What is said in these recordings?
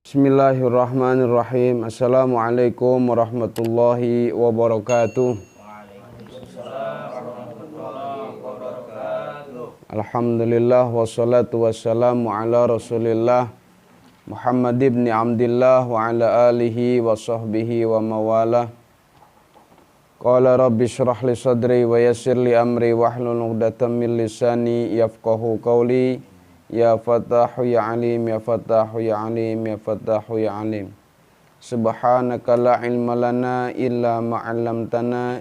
Bismillahirrahmanirrahim. Assalamualaikum warahmatullahi wabarakatuh. Alhamdulillah wassalatu wassalamu ala Rasulillah Muhammad ibn Abdillah wa ala alihi wa sahbihi wa mawalah. Qala rabbi shrah li sadri wa yassir li amri wahlul 'uqdatam min lisani yafqahu qawli. Ya Fatahu ya Alim, ya Fatahu ya Alim, ya Fatahu ya Alim. Subhanaka la ilma lana illa ma 'allamtana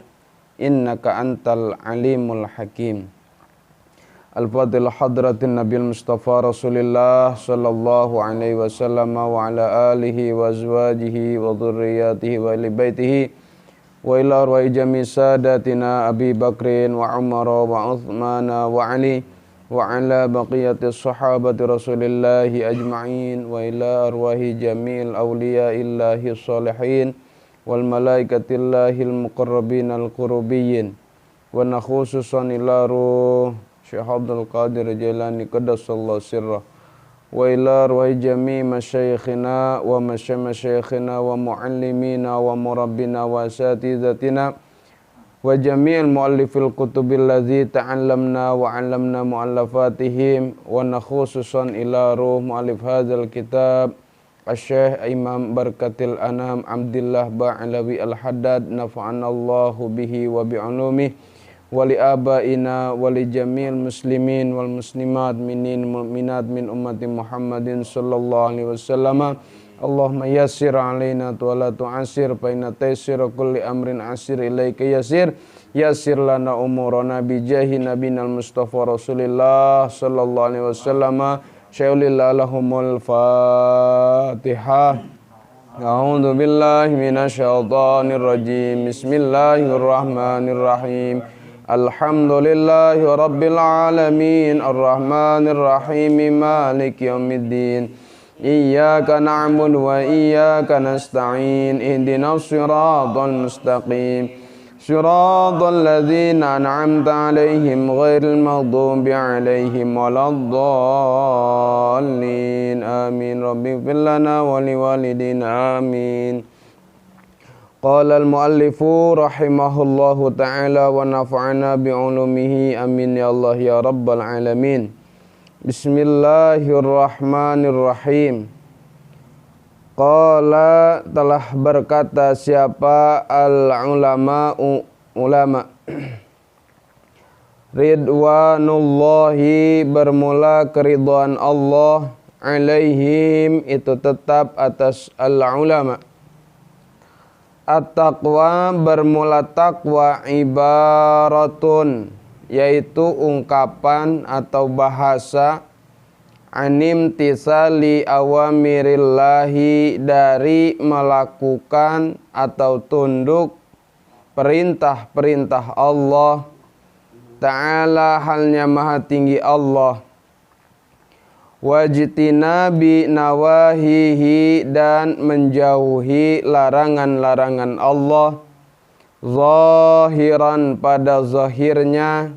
innaka antal alimul hakim. Al-Fadhil hadratin Nabil Mustafa Rasulillah sallallahu alaihi wasallam wa ala alihi wa azwajihi wa dhurriyyatihi wa ahli baitihi wa ila arwahi jami sadatina Abi Bakrin wa Umar wa Uthman wa Ali wa ala baqiyati sahabati Rasulillahi ajma'in wa ila arwahi jamil awliya illahi salihin wal malaikatillahil muqarrabin al-qurubiyyin wa nakhususan ila ruh Syekh Abdul Qadir Jailani qaddasallahu sirrah wa ila arwahi jami' masyayikhina wa masyayikhina wa muallimina wa murabbina wa asatizatina wa jami'il muallifil kutubil ladzi ta'allamna wa 'allamna mu'allafatihim wa nakhususan ila ruh muallif hadzal kitab Asy-Syaikh Imam Barkatil Anam Abdillah Ba'alawi Al-Haddad nafa'anallahu bihi wa bi'ulumihi wa li abaina wa li jami'il muslimin wal muslimat minin mu'minat min ummati Muhammadin sallallahu alaihi wasallam. Allahumma yassir alaina wa la tu'assir fa inna taysira kulli amrin asir ilaika yassir lana umurana bi jahi nabiyil mustafa Rasulillah sallallahu alaihi wasallam. Syai'ulillah lahumul Fatihah. A'udzu billahi minasyaitonir rajim. Bismillahirrahmanirrahim. Alhamdulillahi rabbil alamin arrahmanir rahim maliki yaumiddin. Iyyaka na'budu wa iyyaka nasta'in ihdinas siratal mustaqim siratal ladzina an'amta 'alaihim ghairil maghdubi 'alaihim waladdallin amin rabbighfir lana wa liwalidina amin. Qala al-muallifu rahimahullahu ta'ala wa nafa'ana bi'ulumihi amin ya Allah ya rabbal alamin. Bismillahirrahmanirrahim. Qala telah berkata siapa ulama Ridwanullahi bermula keridhaan Allah alaihim itu tetap atas al-ulama. At-taqwa bermula taqwa ibaratun yaitu ungkapan atau bahasa anim tisali awamirillahi dari melakukan atau tunduk perintah-perintah Allah Ta'ala halnya maha tinggi Allah wajtinabi nawahihi dan menjauhi larangan-larangan Allah zahiran pada zahirnya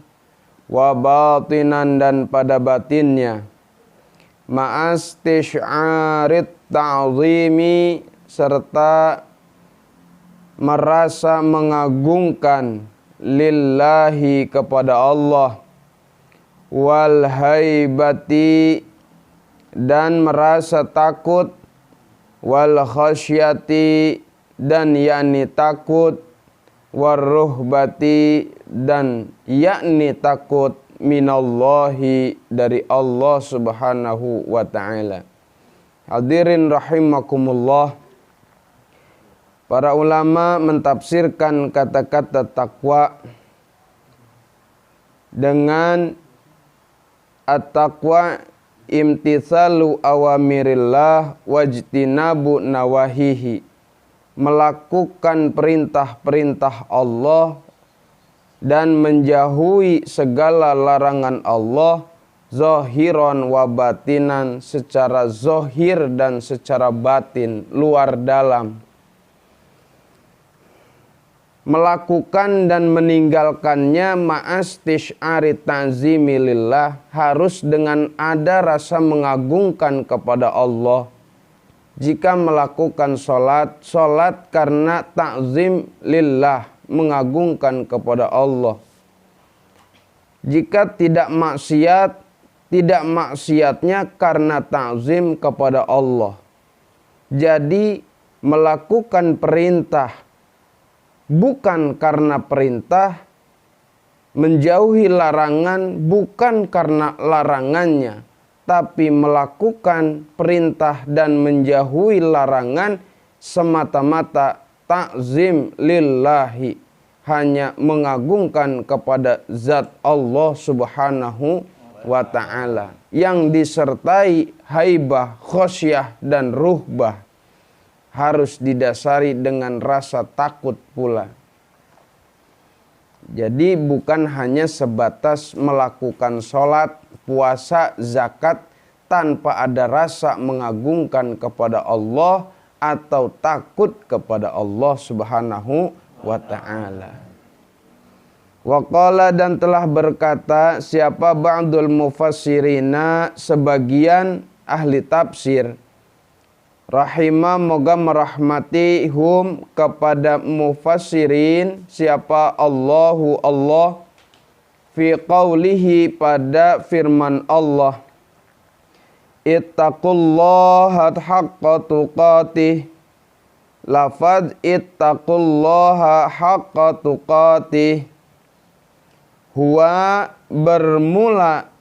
wa batinan dan pada batinnya ma'astish'arit ta'zimi serta merasa mengagungkan lillahi kepada Allah wal haibati dan merasa takut wal khasyati dan yakni takut warruhbati dan yakni takut minallahi dari Allah subhanahu wa ta'ala. Hadirin rahimakumullah, para ulama mentafsirkan kata-kata takwa dengan at-taqwa imtithalu awamirillah wajtinabu nawahihi, melakukan perintah-perintah Allah dan menjauhi segala larangan Allah zahiran wa batinan, secara zahir dan secara batin, luar dalam. melakukan dan meninggalkannya ma'astish'ari ta'zimi lillah, harus dengan ada rasa mengagungkan kepada Allah, jika melakukan sholat karena ta'zim lillah, mengagungkan kepada Allah. Jika tidak maksiatnya karena ta'zim kepada Allah. Jadi melakukan perintah bukan karena perintah, menjauhi larangan bukan karena larangannya, tapi melakukan perintah dan menjauhi larangan semata-mata ta'zim lillahi, hanya mengagungkan kepada zat Allah subhanahu wa ta'ala, yang disertai haibah, khosyah, dan ruhbah. Harus didasari dengan rasa takut pula. Jadi bukan hanya sebatas melakukan sholat, puasa, zakat tanpa ada rasa mengagungkan kepada Allah atau takut kepada Allah subhanahu wa ta'ala. Waqala, dan telah berkata siapa ba'dul mufassirina, sebagian ahli tafsir, rahimah, moga merahmati hum kepada mufassirin, siapa Allahu Allah, fi qawlihi pada firman Allah, ittaqullaha haqqa tuqatih. Lafaz ittaqullaha haqqa tuqatih huwa bermula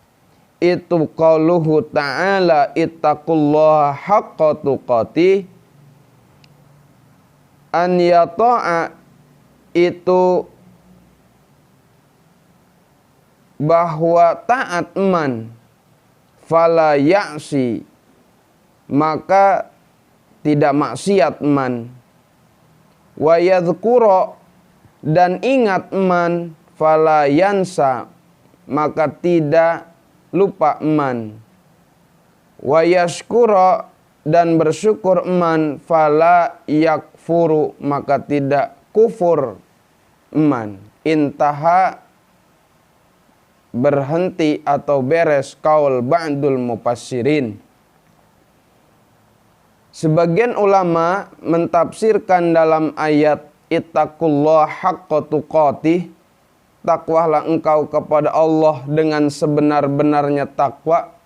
itu qauluhu ta'ala ittaqullaha haqqa tuqatih, an yata'a itu bahwa taat man, fala ya'si maka tidak maksiat man, wa yadhkura dan ingat man, fala yansa maka tidak lupa man, wa yashkura dan bersyukur man, fala yakfuru maka tidak kufur man. Intaha berhenti atau beres kaul ba'dul mufassirin. Sebagian ulama mentafsirkan dalam ayat ittaqullaha haqqa tuqatih, takwalah engkau kepada Allah dengan sebenar-benarnya takwa.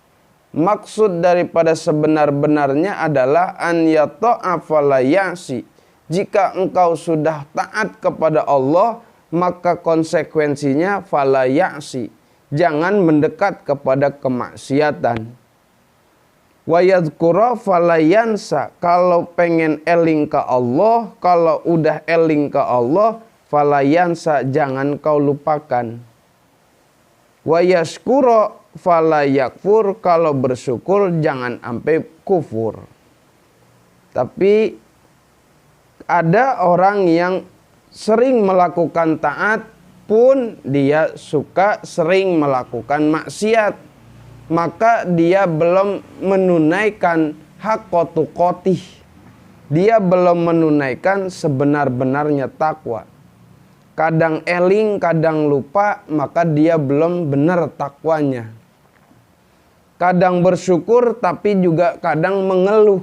Maksud daripada sebenar-benarnya adalah an yata'a fala ya'si. Jika engkau sudah taat kepada Allah, maka konsekuensinya fala ya'si, jangan mendekat kepada kemaksiatan. Wa yadhkura fala yansa, kalau pengen eling ke Allah, kalau udah eling ke Allah, fala yansa jangan kau lupakan. Wa yashkura fala yakfur, kalau bersyukur jangan sampai kufur. Tapi ada orang yang sering melakukan taat pun dia suka sering melakukan maksiat, maka dia belum menunaikan haqqa tuqatih. Dia belum menunaikan sebenar-benarnya takwa. Kadang eling, kadang lupa, maka dia belum benar takwanya. Kadang bersyukur tapi juga kadang mengeluh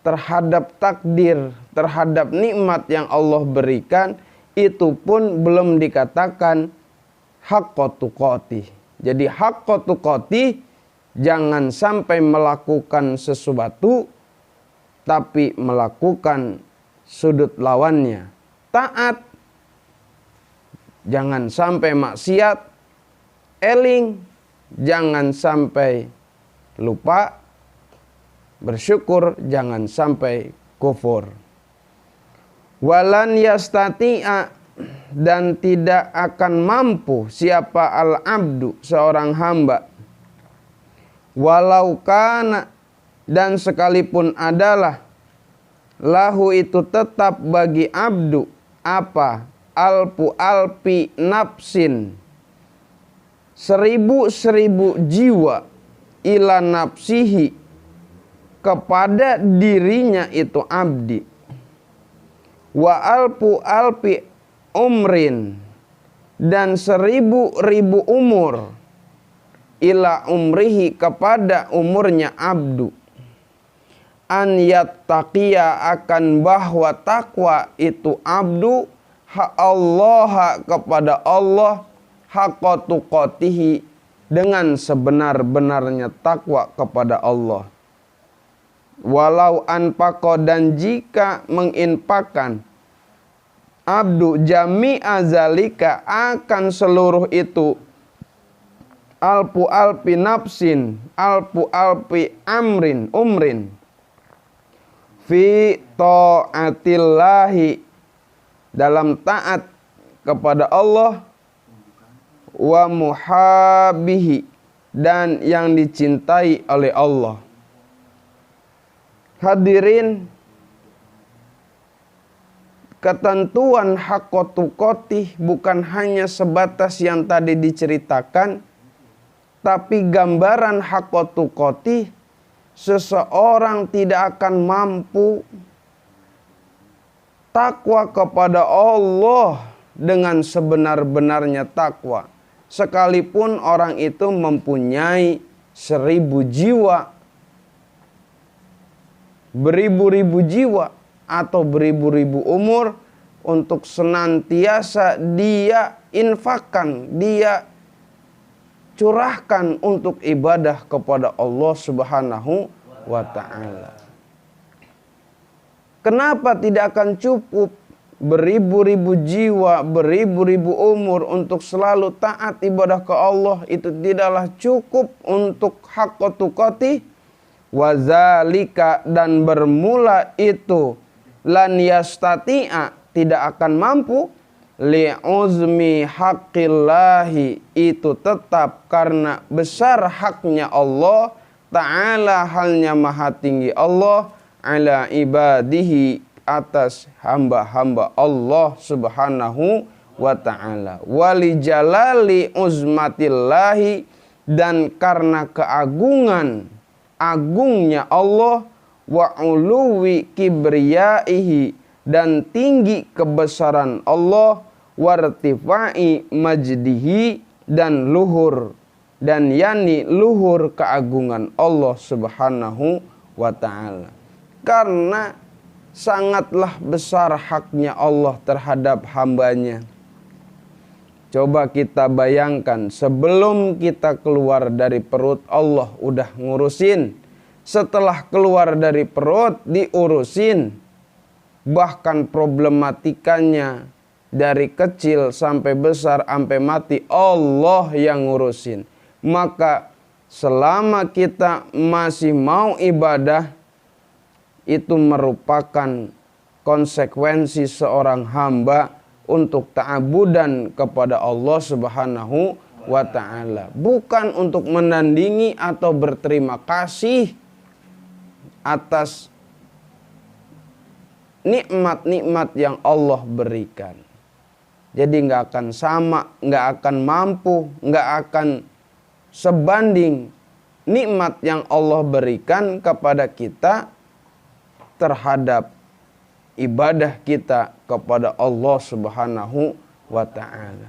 terhadap takdir, terhadap nikmat yang Allah berikan, itu pun belum dikatakan haqqa tuqatih. Jadi haqqa tuqatih, jangan sampai melakukan sesuatu tapi melakukan sudut lawannya. Taat, jangan sampai maksiat. Eling, jangan sampai lupa. Bersyukur, jangan sampai kufur. Walan yastati'a, dan tidak akan mampu siapa al-abdu, seorang hamba, walau kana, dan sekalipun adalah, lahu itu tetap bagi abdu, apa? Alfi nafsin, 1000 jiwa, ila nafsihi, kepada dirinya itu abdi, wa alfi umrin, dan 1000 umur, ila umrihi, kepada umurnya abdu, an yattaqiya akan bahwa takwa itu abdu Allah kepada Allah haqqa tuqatihi dengan sebenar-benarnya takwa kepada Allah. Walau anfaqa dan jika menginfakkan abdu jami'a zalika akan seluruh itu alfu alfi nafsin alfu alfi umrin fi ta'atillahi dalam taat kepada Allah wa muhabbihi dan yang dicintai oleh Allah. Hadirin, ketentuan haqqa tuqatih bukan hanya sebatas yang tadi diceritakan, tapi gambaran haqqa tuqatih seseorang tidak akan mampu takwa kepada Allah dengan sebenar-benarnya takwa. Sekalipun orang itu mempunyai 1000 jiwa, beribu-ribu jiwa, atau beribu-ribu umur, untuk senantiasa dia infakkan, dia curahkan untuk ibadah kepada Allah Subhanahu wa ta'ala. Kenapa tidak akan cukup beribu-ribu jiwa, beribu-ribu umur untuk selalu taat ibadah ke Allah? Itu tidaklah cukup untuk haqqa tuqatih. Wazalika dan bermula itu lan yastati'a tidak akan mampu li'uzmi haqqillahi itu tetap karena besar haknya Allah Ta'ala, halnya maha tinggi Allah ala ibadihi atas hamba-hamba Allah Subhanahu wa ta'ala, wali jalali uzmatillahi dan karena agungnya Allah, wa uluwi kibriyaihi dan tinggi kebesaran Allah, wartifai majdihi dan luhur keagungan Allah Subhanahu wa ta'ala. Karena sangatlah besar haknya Allah terhadap hambanya. Coba kita bayangkan, sebelum kita keluar dari perut Allah udah ngurusin, setelah keluar dari perut diurusin, bahkan problematikanya dari kecil sampai besar sampai mati Allah yang ngurusin. Maka selama kita masih mau ibadah, itu merupakan konsekuensi seorang hamba untuk ta'abudan kepada Allah Subhanahu wa ta'ala, bukan untuk menandingi atau berterima kasih atas nikmat-nikmat yang Allah berikan. Jadi nggak akan sama, nggak akan mampu, nggak akan sebanding nikmat yang Allah berikan kepada kita terhadap ibadah kita kepada Allah Subhanahu wa ta'ala.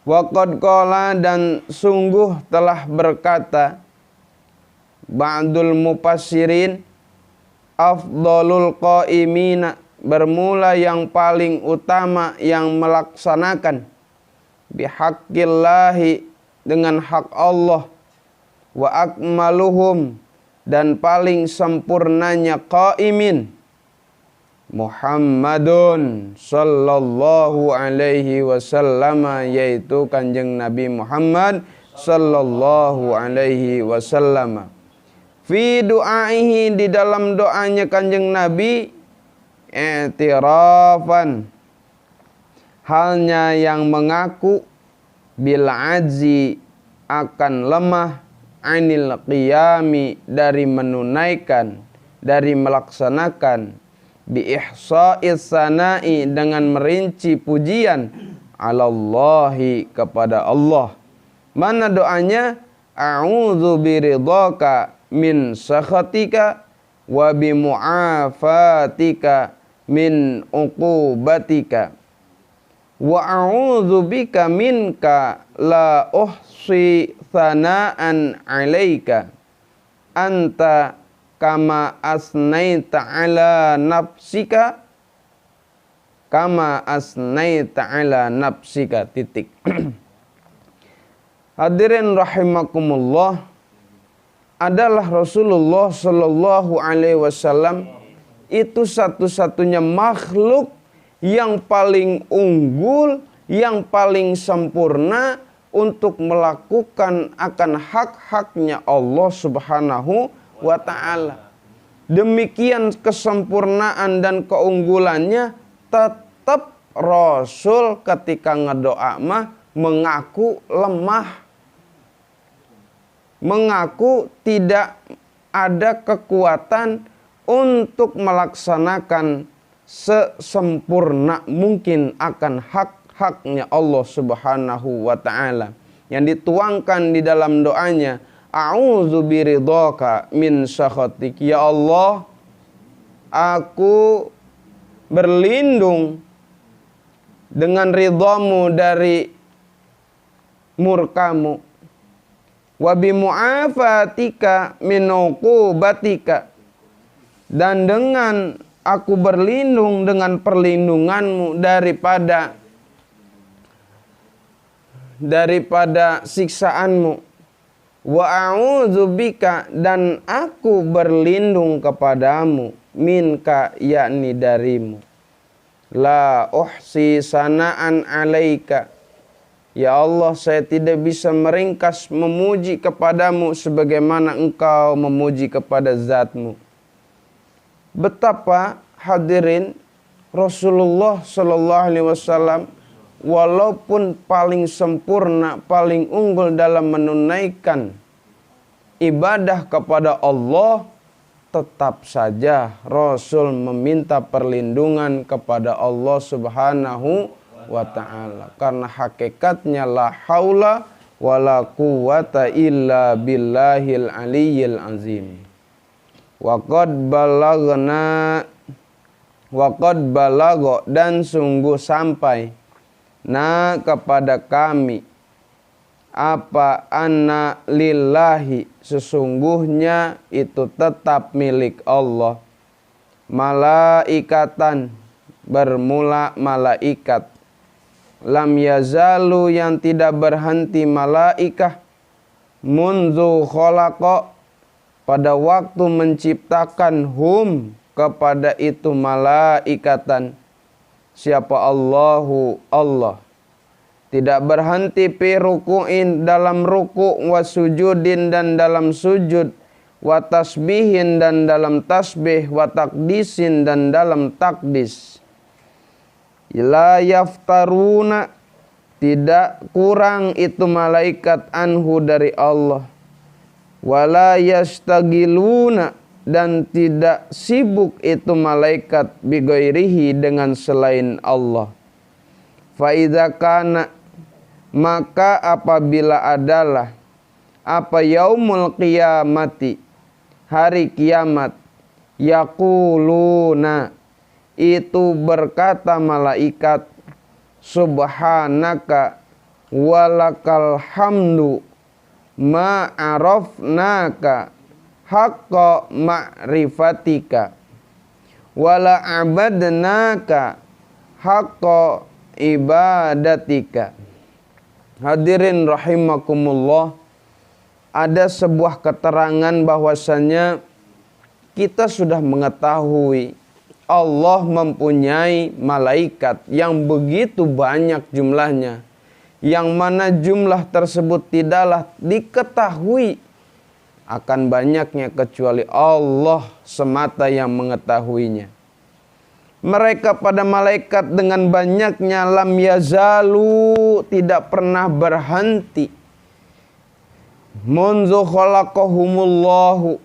Wa qad qala dan sungguh telah berkata ba'dul mufassirin, afdalul qaimina bermula yang paling utama yang melaksanakan bihaqqillahi dengan hak Allah, wa akmaluhum dan paling sempurnanya qaimin Muhammadun sallallahu alaihi wasallam, yaitu Kanjeng Nabi Muhammad sallallahu alaihi wasallam. Fi du'aihi di dalam doanya Kanjeng Nabi, i'tirafan halnya yang mengaku bil ajzi akan lemah, anil qiyami dari menunaikan, dari melaksanakan, bi ihsa'is sana'i dengan merinci pujian, alallahi kepada Allah. Mana doanya? A'udzu biridhaka min sakhatika wa bi mu'afatika min uqubatika wa a'udzu bika minka la uhsi thana'an 'alaika anta kama asnaita ala nafsika kama asnaita ala nafsika titik. Hadirin rahimakumullah, adalah Rasulullah Shallallahu Alaihi Wasallam itu satu-satunya makhluk yang paling unggul, yang paling sempurna untuk melakukan akan hak-haknya Allah Subhanahu wa Ta'ala. Demikian kesempurnaan dan keunggulannya, tetap Rasul ketika ngedoa mah mengaku lemah, mengaku tidak ada kekuatan untuk melaksanakan sesempurna mungkin akan hak-haknya Allah Subhanahu wa Ta'ala, yang dituangkan di dalam doanya, a'udzu biridhaka min sakhatik. Ya Allah, aku berlindung dengan ridhamu dari murkamu, wa bimu'afatika min uqubatika, dan dengan aku berlindung dengan perlindunganmu daripada siksaanmu. Wa a'udzubika, dan aku berlindung kepadamu, minka, yakni darimu. La uhsi sana'an alaika. Ya Allah, saya tidak bisa meringkas memuji kepadamu sebagaimana engkau memuji kepada zatmu. Betapa hadirin Rasulullah Shallallahu Alaihi Wasallam walaupun paling sempurna, paling unggul dalam menunaikan ibadah kepada Allah, tetap saja Rasul meminta perlindungan kepada Allah Subhanahu wa Ta'ala, karena hakikatnya la haula wala quwata illa billahil aliyyil azim. Wa qad balagha, dan sungguh sampai kepada kami apa anna lillahi, sesungguhnya itu tetap milik Allah, malaikatan, bermula malaikat, lam yazalu, yang tidak berhenti malaikah, munzu khalaqa, pada waktu menciptakan hum, kepada itu malaikatan, siapa Allahu, Allah, tidak berhenti fi ruku'in, dalam ruku', wa sujudin, dan dalam sujud, wa tasbihin, dan dalam tasbih, wa takdisin, dan dalam takdis. La yaftaruna, tidak kurang itu malaikat anhu dari Allah. Wala yastagiluna, dan tidak sibuk itu malaikat bigoirihi, dengan selain Allah. Fa idza kana, maka apabila adalah apa yaumul qiyamati, hari kiamat, yaquluna, itu berkata malaikat, subhanaka walakal hamdu ma arafnaka haqqa ma'rifatika wala abadnaka haqqa ibadatika. Hadirin rahimakumullah, ada sebuah keterangan bahwasanya kita sudah mengetahui Allah mempunyai malaikat yang begitu banyak jumlahnya, yang mana jumlah tersebut tidaklah diketahui akan banyaknya kecuali Allah semata yang mengetahuinya. Mereka pada malaikat dengan banyaknya, lam yazalu, tidak pernah berhenti, munzu khalaqahumullahu,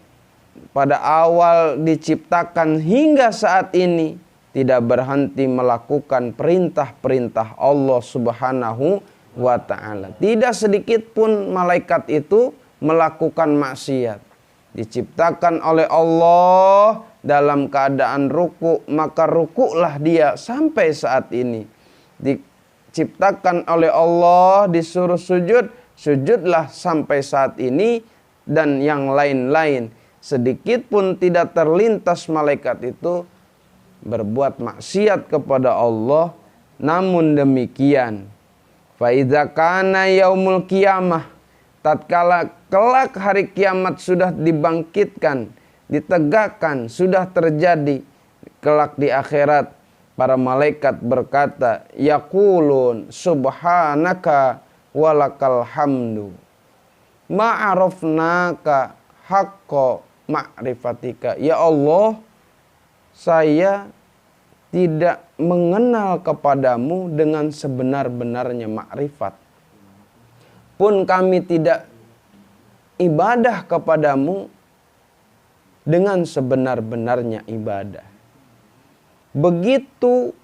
pada awal diciptakan hingga saat ini, tidak berhenti melakukan perintah-perintah Allah Subhanahu wa Ta'ala. Tidak sedikit pun malaikat itu melakukan maksiat. Diciptakan oleh Allah dalam keadaan ruku, maka rukuklah dia sampai saat ini. Diciptakan oleh Allah disuruh sujud, sujudlah sampai saat ini, dan yang lain-lain. sedikit pun tidak terlintas malaikat itu berbuat maksiat kepada Allah. Namun demikian, fa idza kana yaumul qiyamah, tatkala kelak hari kiamat sudah dibangkitkan, ditegakkan, sudah terjadi kelak di akhirat, para malaikat berkata, yaqulun subhanaka walakal hamdu ma'arafnaka haqqa ma'rifatika. Ya Allah, saya tidak mengenal kepadamu dengan sebenar-benarnya makrifat. Pun kami tidak ibadah kepadamu dengan sebenar-benarnya ibadah. Begitu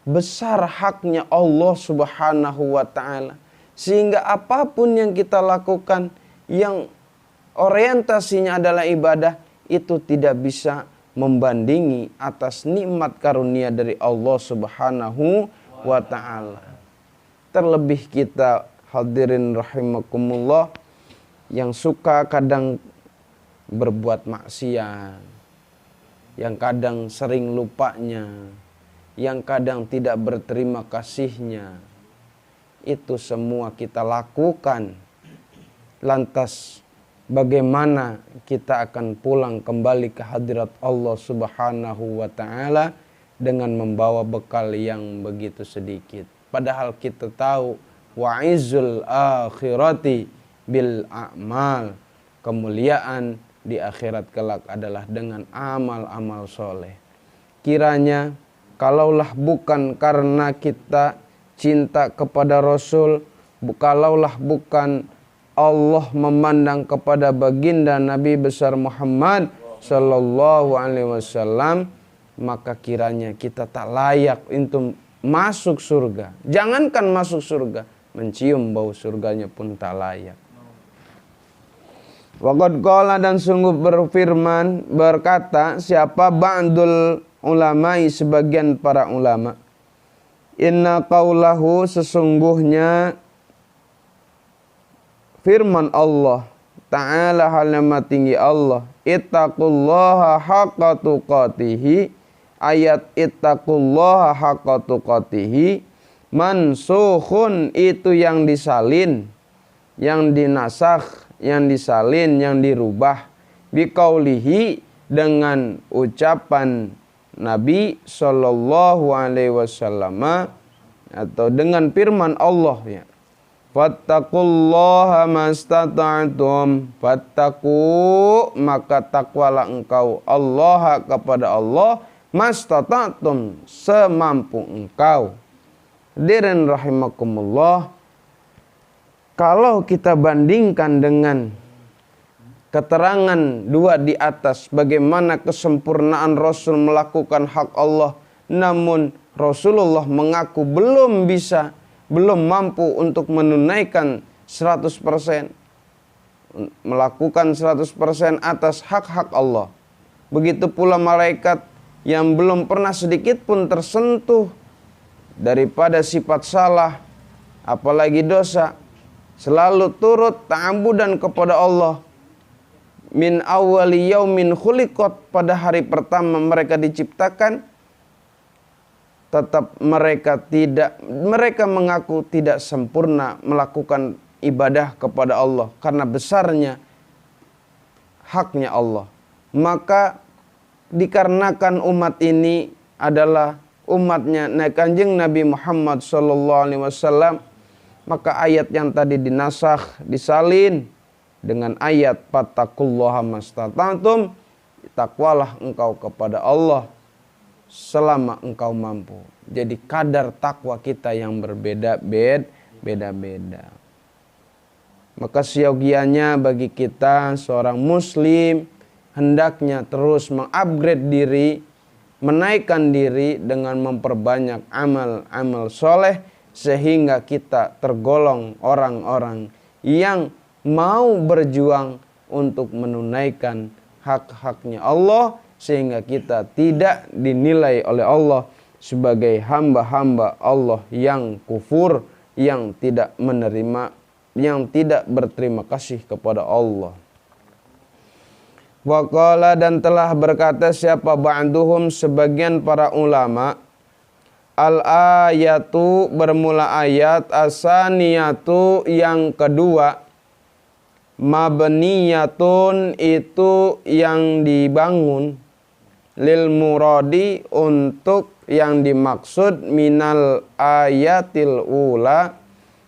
besar haknya Allah Subhanahu wa ta'ala, sehingga apapun yang kita lakukan yang orientasinya adalah ibadah, itu tidak bisa membandingi atas nikmat karunia dari Allah Subhanahu wa ta'ala. Terlebih kita hadirin rahimakumullah yang suka kadang berbuat maksiat, yang kadang sering lupanya, yang kadang tidak berterima kasihnya. Itu semua kita lakukan. Lantas bagaimana kita akan pulang kembali ke hadirat Allah Subhanahu wa ta'ala dengan membawa bekal yang begitu sedikit. Padahal kita tahu wa'izul akhirati bil a'mal, kemuliaan di akhirat kelak adalah dengan amal-amal soleh. Kiranya kalaulah bukan karena kita cinta kepada Rasul, kalaulah bukan Allah memandang kepada baginda Nabi besar Muhammad sallallahu alaihi wasallam, maka kiranya kita tak layak untuk masuk surga. Jangankan masuk surga, mencium bau surganya pun tak layak. Waqad qala, dan sungguh berfirman, berkata siapa ba'dul ulama'i, sebagian para ulama, inna qaulahu, sesungguhnya firman Allah Ta'ala halama tinggi Allah, ittaqullaha haqqa tuqatihi, ayat ittaqullaha haqqa tuqatihi mansukhun, itu yang disalin, yang dinasakh, yang disalin, yang dirubah, biqaulihi, dengan ucapan Nabi sallallahu alaihi wasallam, atau dengan firman Allah ya. Fattaqullaha mastata'tum, fattaqu, maka takwalah engkau Allah, kepada Allah, mastata'tum, semampu engkau. Hadirin rahimakumullah, kalau kita bandingkan dengan keterangan dua di atas, bagaimana kesempurnaan Rasul melakukan hak Allah, namun Rasulullah mengaku belum bisa, belum mampu untuk menunaikan 100%, melakukan 100% atas hak-hak Allah. Begitu pula malaikat yang belum pernah sedikit pun tersentuh daripada sifat salah, apalagi dosa, selalu turut ta'abudan kepada Allah. Min awwali yaumin khuliqat, pada hari pertama mereka diciptakan, tetap mereka mengaku tidak sempurna melakukan ibadah kepada Allah karena besarnya haknya Allah. Maka dikarenakan umat ini adalah umatnya Kanjeng Nabi Muhammad sallallahu alaihi wasallam, maka ayat yang tadi dinasakh, disalin dengan ayat fattaqullaha mastata'tum, takwalah engkau kepada Allah selama engkau mampu. Jadi kadar takwa kita yang beda-beda. Maka siogianya bagi kita seorang muslim hendaknya terus mengupgrade diri, menaikkan diri dengan memperbanyak amal-amal soleh, sehingga kita tergolong orang-orang yang mau berjuang untuk menunaikan hak-haknya Allah, sehingga kita tidak dinilai oleh Allah sebagai hamba-hamba Allah yang kufur, yang tidak menerima, yang tidak berterima kasih kepada Allah. Wa qala dan telah berkata siapa ba'duhum sebagian para ulama, al ayatu bermula ayat, asaniyatu yang kedua, mabniyatun itu yang dibangun, lil muradi untuk yang dimaksud, minal ayatil ula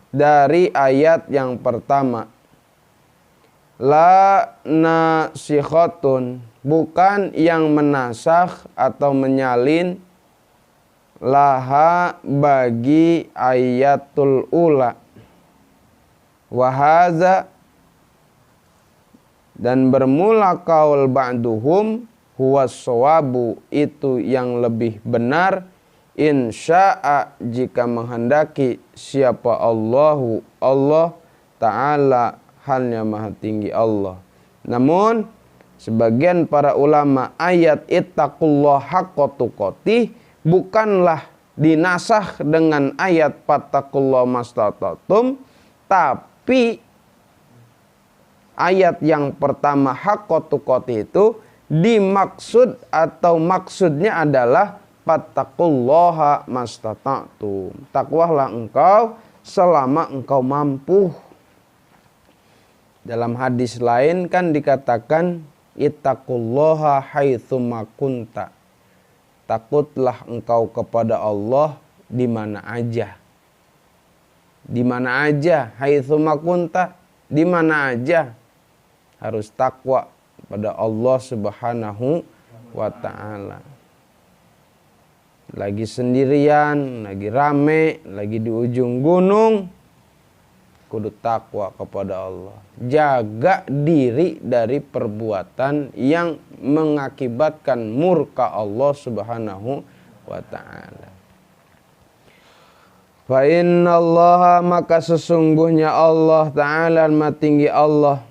dari ayat yang pertama. La nasikhatun bukan yang menasakh atau menyalin, laha bagi ayatul ula. Wahaza dan bermula kaul ba'duhum huwas shawabu itu yang lebih benar, insya'a jika menghendaki siapa Allahu Allah Ta'ala halnya maha tinggi Allah. Namun sebagian para ulama ayat ittaqullah haqqa tuqatih bukanlah dinasakh dengan ayat fattaqullah mastata'tum, tapi ayat yang pertama haqqa tuqatih itu dimaksud atau maksudnya adalah fattaqullaha mastata'tum. Takwalah engkau selama engkau mampu. Dalam hadis lain kan dikatakan ittaqullaha haitsuma kunta. Takutlah engkau kepada Allah di mana aja. Di mana aja, haitsuma kunta, di mana aja harus takwa pada Allah Subhanahu wa taala. Lagi sendirian, lagi rame, lagi di ujung gunung, kudu takwa kepada Allah. Jaga diri dari perbuatan yang mengakibatkan murka Allah Subhanahu wa ta'ala. Fa innallaha maka sesungguhnya Allah Ta'ala maha tinggi Allah.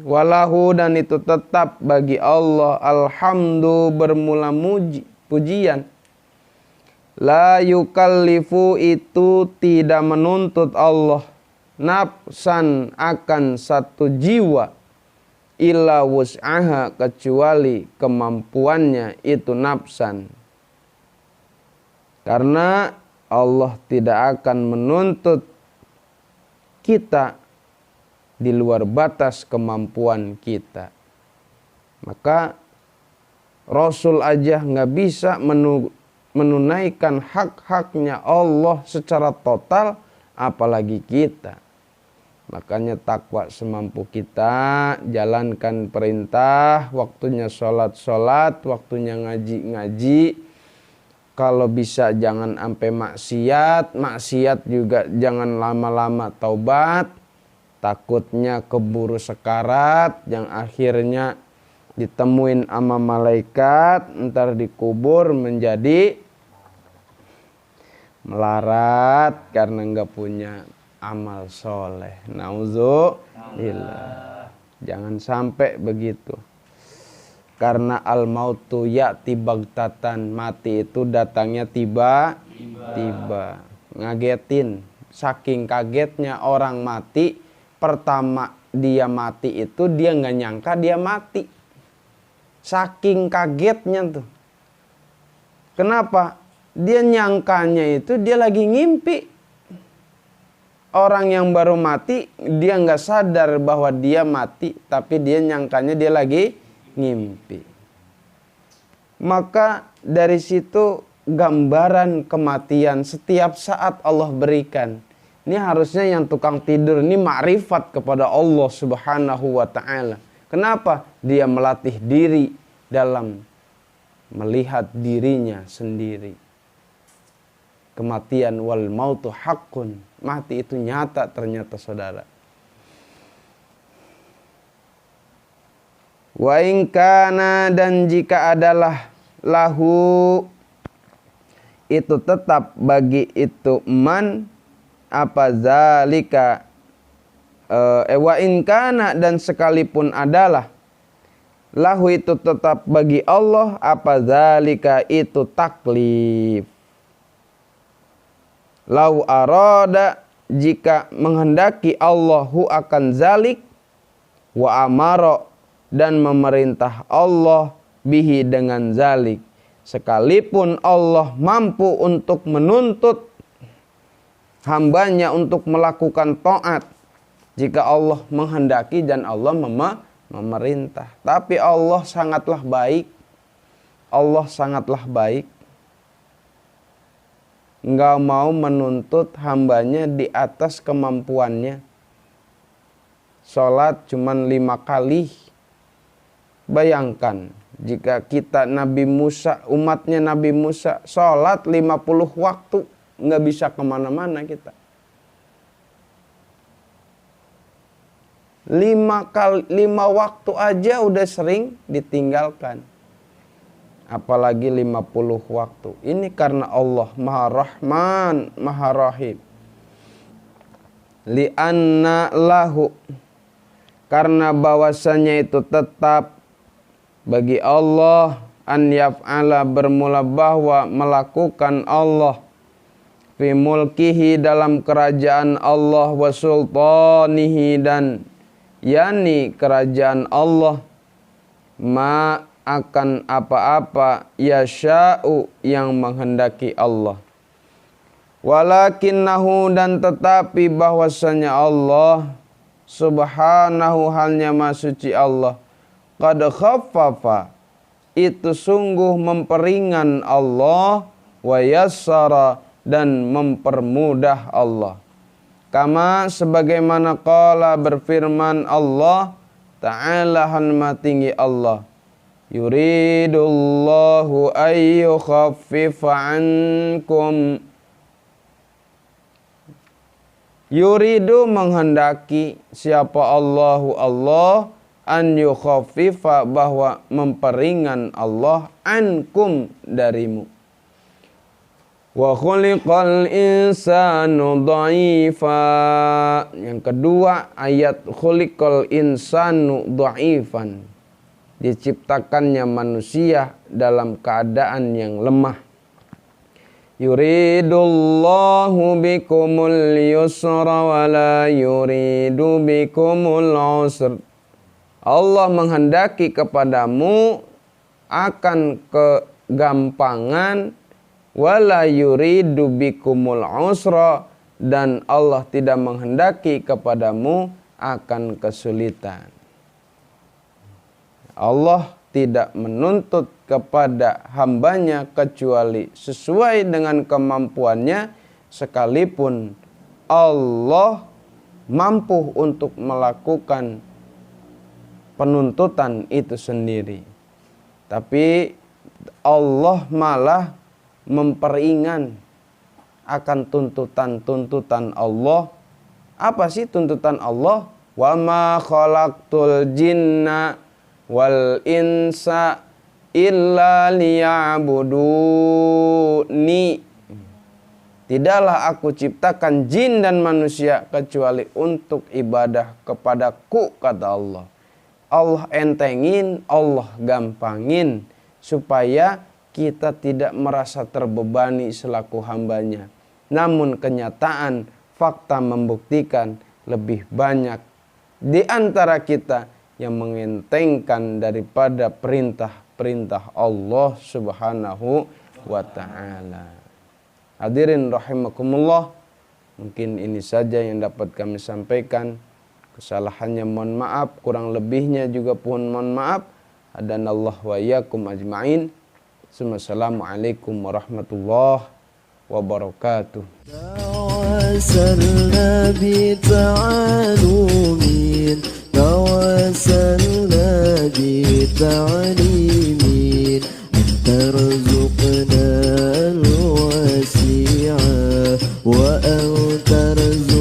Walahu dan itu tetap bagi Allah alhamdu bermula pujian. La yukallifu itu tidak menuntut Allah nafsan akan satu jiwa illa wus'aha kecuali kemampuannya itu nafsan. Karena Allah tidak akan menuntut kita di luar batas kemampuan kita. Maka Rasul aja nggak bisa menunaikan hak-haknya Allah secara total, apalagi kita. Makanya takwa semampu kita, jalankan perintah, waktunya sholat, waktunya ngaji. Kalau bisa jangan sampai maksiat juga jangan lama-lama taubat. Takutnya keburu sekarat, yang akhirnya ditemuin sama malaikat, ntar dikubur menjadi melarat karena nggak punya amal soleh. Nauzubillah. Jangan sampai begitu. Karena al-mautu ya'ti baghtatan, mati itu datangnya tiba-tiba. Ngagetin. Saking kagetnya orang mati, pertama dia mati itu dia nggak nyangka dia mati. Saking kagetnya tuh. Kenapa? Dia nyangkanya itu dia lagi ngimpi. Orang yang baru mati, dia nggak sadar bahwa dia mati, tapi dia nyangkanya dia lagi ngimpi. Maka dari situ gambaran kematian setiap saat Allah berikan. Ini harusnya yang tukang tidur ini makrifat kepada Allah Subhanahu wa ta'ala. Kenapa? Dia melatih diri dalam melihat dirinya sendiri. Kematian wal mautu haqqun. Mati itu nyata ternyata saudara. Wa in kana dan jika adalah lahu itu tetap bagi itu man apa zalika wa in kana dan sekalipun adalah lahu itu tetap bagi Allah apa zalika itu taklif. Lau arada jika menghendaki Allahu akan zalik wa amaro dan memerintah Allah bihi dengan zalik. Sekalipun Allah mampu untuk menuntut hambanya untuk melakukan taat jika Allah menghendaki dan Allah memerintah. Tapi Allah sangatlah baik. Allah sangatlah baik. Enggak mau menuntut hambanya di atas kemampuannya. Sholat cuman 5 kali. Bayangkan jika kita Nabi Musa, umatnya Nabi Musa, sholat 50 waktu. Enggak bisa kemana-mana kita. 5 waktu aja udah sering ditinggalkan. Apalagi 50 waktu. Ini karena Allah Maha Rahman, Maha Rahim. Li'anna lahu. Karena bahwasanya itu tetap bagi Allah an yaf'ala bermula bahwa melakukan Allah fi mulkihi dalam kerajaan Allah wa sultanihi dan yani kerajaan Allah ma akan apa-apa yasha'u yang menghendaki Allah. Walakinnahu dan tetapi bahwasanya Allah subhanahu halnya maha suci Allah qad khaffafa itu sungguh memperingan Allah wa yassara dan mempermudah Allah. Kama sebagaimana qala berfirman Allah Ta'ala hanma tinggi Allah. Yuridullahu ayyukhaffifa ankum. Yuridu menghendaki siapa Allahu Allah an yukhaffifa bahwa memperingan Allah ankum darimu. Wa khuliqal insanu dha'ifa. Yang kedua ayat khuliqal insanu dha'ifan. Diciptakannya manusia dalam keadaan yang lemah. Yuridullahu bikumul yusra wa la yuridu bikumul usra. Allah menghendaki kepadamu akan kegampangan wala yuridu bikumul usra dan Allah tidak menghendaki kepadamu akan kesulitan. Allah tidak menuntut kepada hambanya kecuali sesuai dengan kemampuannya, sekalipun Allah mampu untuk melakukan penuntutan itu sendiri. Tapi Allah malah memperingan akan tuntutan-tuntutan Allah. Apa sih tuntutan Allah? Wa ma khalaqtul jinna wal insa illa liya'buduni. Tidaklah aku ciptakan jin dan manusia kecuali untuk ibadah kepadaku, kata Allah. Allah entengin, Allah gampangin supaya kita tidak merasa terbebani selaku hambanya. Namun kenyataan fakta membuktikan lebih banyak di antara kita yang mengentengkan daripada perintah-perintah Allah Subhanahu wa ta'ala. Hadirin rahimakumullah, mungkin ini saja yang dapat kami sampaikan. Kesalahannya mohon maaf, kurang lebihnya juga pun mohon maaf. Hadanallah wa iyyakum ajma'in. Assalamualaikum warahmatullahi wabarakatuh. Tawassalna bi ta'alumin, tawassalna bi ta'limin, antarzuqna al-wasi'a wa antarzuqna